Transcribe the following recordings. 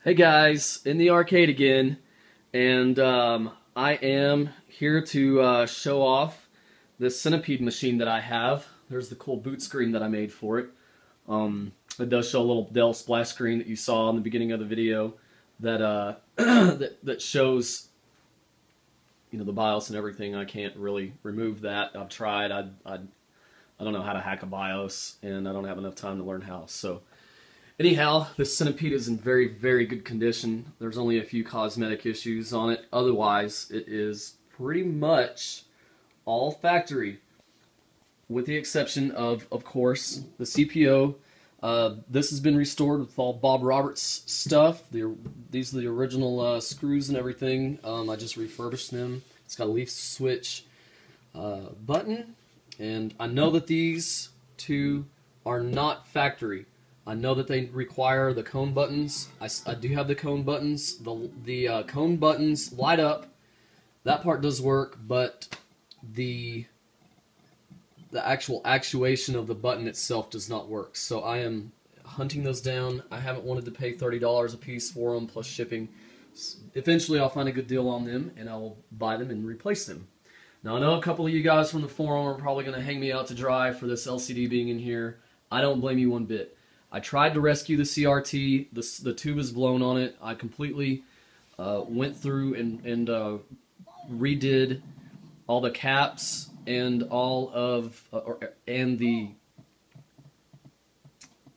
Hey guys, in the arcade again, and I am here to show off this Centipede machine that I have. There's the cool boot screen that I made for it. It does show a little Dell splash screen that you saw in the beginning of the video that that shows, you know, the BIOS and everything. I can't really remove that. I've tried. I don't know how to hack a BIOS, and I don't have enough time to learn how. So anyhow, this Centipede is in very, very good condition. There's only a few cosmetic issues on it. Otherwise, it is pretty much all factory, with the exception of course, the CPO. This has been restored with all Bob Roberts stuff. These are the original screws and everything. I just refurbished them. It's got a leaf switch button, and I know that these two are not factory. I know that they require the cone buttons. I do have the cone buttons. The cone buttons light up. That part does work, but the actual actuation of the button itself does not work. So I am hunting those down. I haven't wanted to pay $30 a piece for them plus shipping. Eventually I'll find a good deal on them and I will buy them and replace them. Now I know a couple of you guys from the forum are probably going to hang me out to dry for this LCD being in here. I don't blame you one bit. I tried to rescue the CRT. The tube is blown on it. I completely went through and redid all the caps and all of the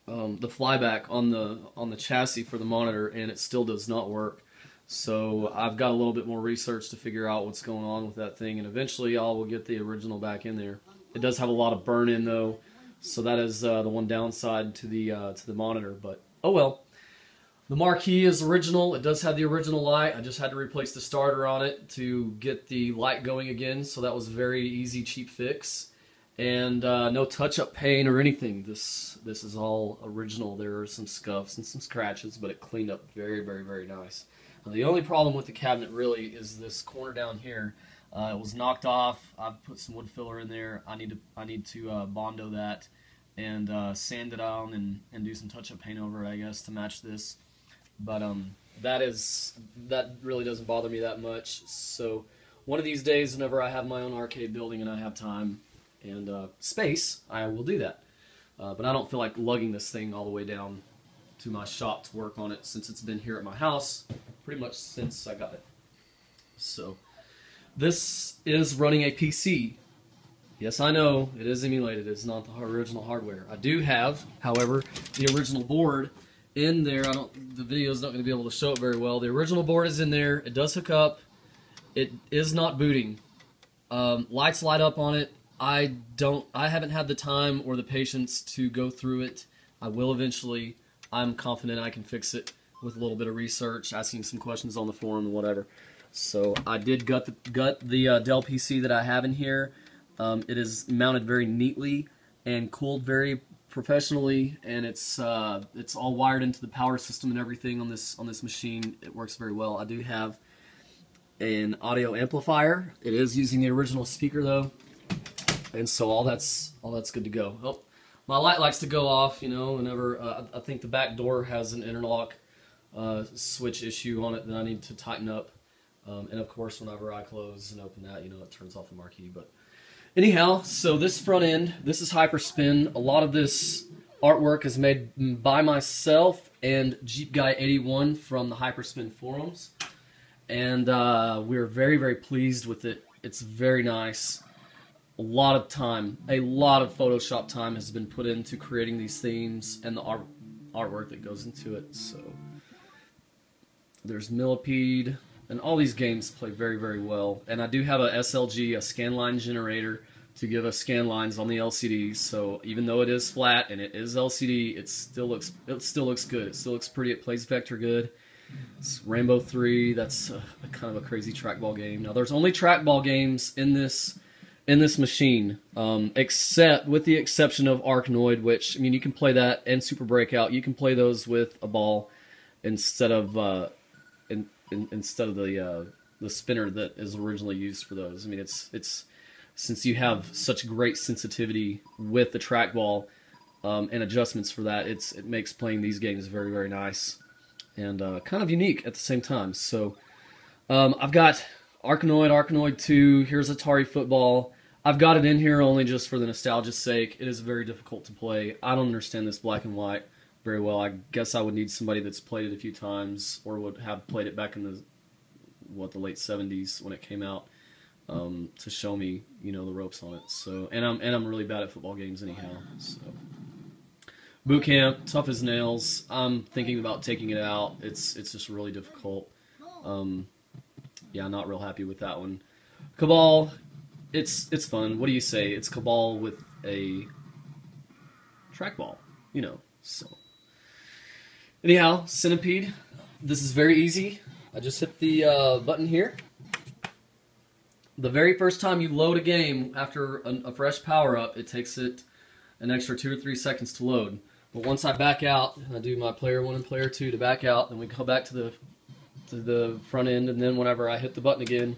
flyback on the chassis for the monitor, and it still does not work. So I've got a little bit more research to figure out what's going on with that thing, and eventually I will get the original back in there. It does have a lot of burn-in though. So that is the one downside to the monitor, but oh well. The marquee is original. It does have the original light. I just had to replace the starter on it to get the light going again, so that was a very easy, cheap fix. And no touch-up paint or anything. This is all original. There are some scuffs and some scratches, but it cleaned up very, very, very nice. Now, the only problem with the cabinet really is this corner down here. It was knocked off. I've put some wood filler in there. I need to Bondo that and sand it on and do some touch-up paint over it, I guess, to match this. But that really doesn't bother me that much. So one of these days, whenever I have my own arcade building and I have time and space, I will do that. But I don't feel like lugging this thing all the way down to my shop to work on it, since it's been here at my house pretty much since I got it. So this is running a PC. Yes, I know, it is emulated. It's not the original hardware. I do have, however, the original board in there. The video's not going to be able to show it very well. The original board is in there. It does hook up. It is not booting. Lights light up on it. I haven't had the time or the patience to go through it. I will eventually. I'm confident I can fix it with a little bit of research, asking some questions on the forum and whatever. So I did gut the Dell PC that I have in here. It is mounted very neatly and cooled very professionally, and it's all wired into the power system and everything on this machine. It works very well. I do have an audio amplifier. It is using the original speaker though, and so all that's good to go. Oh, my light likes to go off, you know, whenever I think the back door has an interlock switch issue on it that I need to tighten up. And of course, whenever I close and open that, you know, it turns off the marquee. But anyhow, so this front end, this is HyperSpin. A lot of this artwork is made by myself and Jeep Guy 81 from the HyperSpin forums. And we're very, very pleased with it. It's very nice. A lot of time, a lot of Photoshop time has been put into creating these themes and the artwork that goes into it. So there's Millipede, and all these games play very, very well. And I do have a SLG, a scanline generator, to give us scan lines on the LCD. So even though it is flat and it is LCD, it still looks good. It still looks pretty. It plays vector good. It's Rainbow 3. That's kind of a crazy trackball game. Now there's only trackball games in this machine, except with the exception of Arkanoid, which, I mean, you can play that, and Super Breakout. You can play those with a ball instead of instead of the spinner that is originally used for those. I mean, it's since you have such great sensitivity with the trackball and adjustments for that, it makes playing these games very, very nice. and kind of unique at the same time. So I've got Arkanoid 2, here's Atari Football. I've got it in here only just for the nostalgia's sake. It is very difficult to play. I don't understand this black and white very well. I guess I would need somebody that's played it a few times or would have played it back in the late 70s when it came out to show me, you know, the ropes on it. So and I'm really bad at football games anyhow. So boot camp, tough as nails. I'm thinking about taking it out. It's just really difficult. Yeah, not real happy with that one. Cabal, it's fun. What do you say? It's Cabal with a trackball, you know. So anyhow, Centipede. This is very easy. I just hit the button here. The very first time you load a game after a fresh power-up, it takes it an extra 2 or 3 seconds to load. But once I back out, I do my player 1 and player 2 to back out, then we go back to the front end, and then whenever I hit the button again,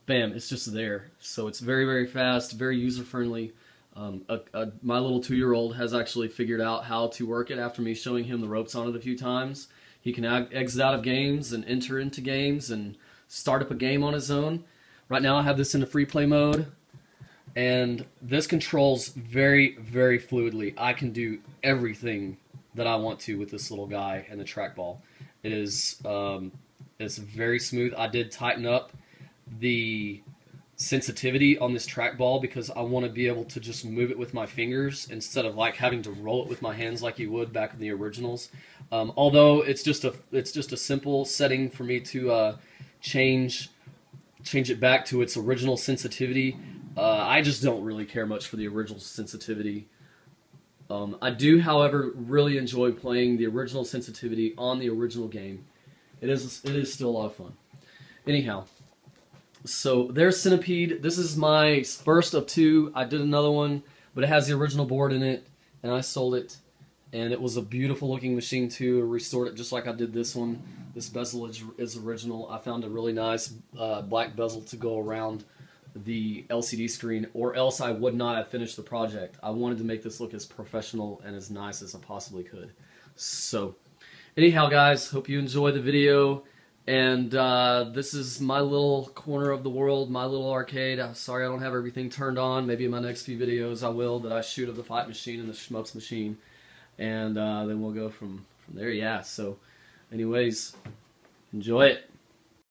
bam, it's just there. So it's very, very fast, very user-friendly. My little 2-year-old has actually figured out how to work it after me showing him the ropes on it a few times. He can exit out of games and enter into games and start up a game on his own. Right now I have this in the free play mode, and this controls very, very fluidly. I can do everything that I want to with this little guy and the trackball. It is it's very smooth. I did tighten up the sensitivity on this trackball because I want to be able to just move it with my fingers instead of like having to roll it with my hands like you would back in the originals. Although it's just a simple setting for me to change it back to its original sensitivity. I just don't really care much for the original sensitivity. I do, however, really enjoy playing the original sensitivity on the original game. It is still a lot of fun. Anyhow, so there's Centipede. This is my first of 2. I did another one, but it has the original board in it, and I sold it. And it was a beautiful looking machine too. I restored it just like I did this one. This bezel is original. I found a really nice black bezel to go around the LCD screen, or else I would not have finished the project. I wanted to make this look as professional and as nice as I possibly could. So anyhow, guys, hope you enjoy the video. And this is my little corner of the world, my little arcade. I'm sorry I don't have everything turned on. Maybe in my next few videos I will, that I shoot of the fight machine and the shmups machine. And then we'll go from there. Yeah, so anyways, enjoy it.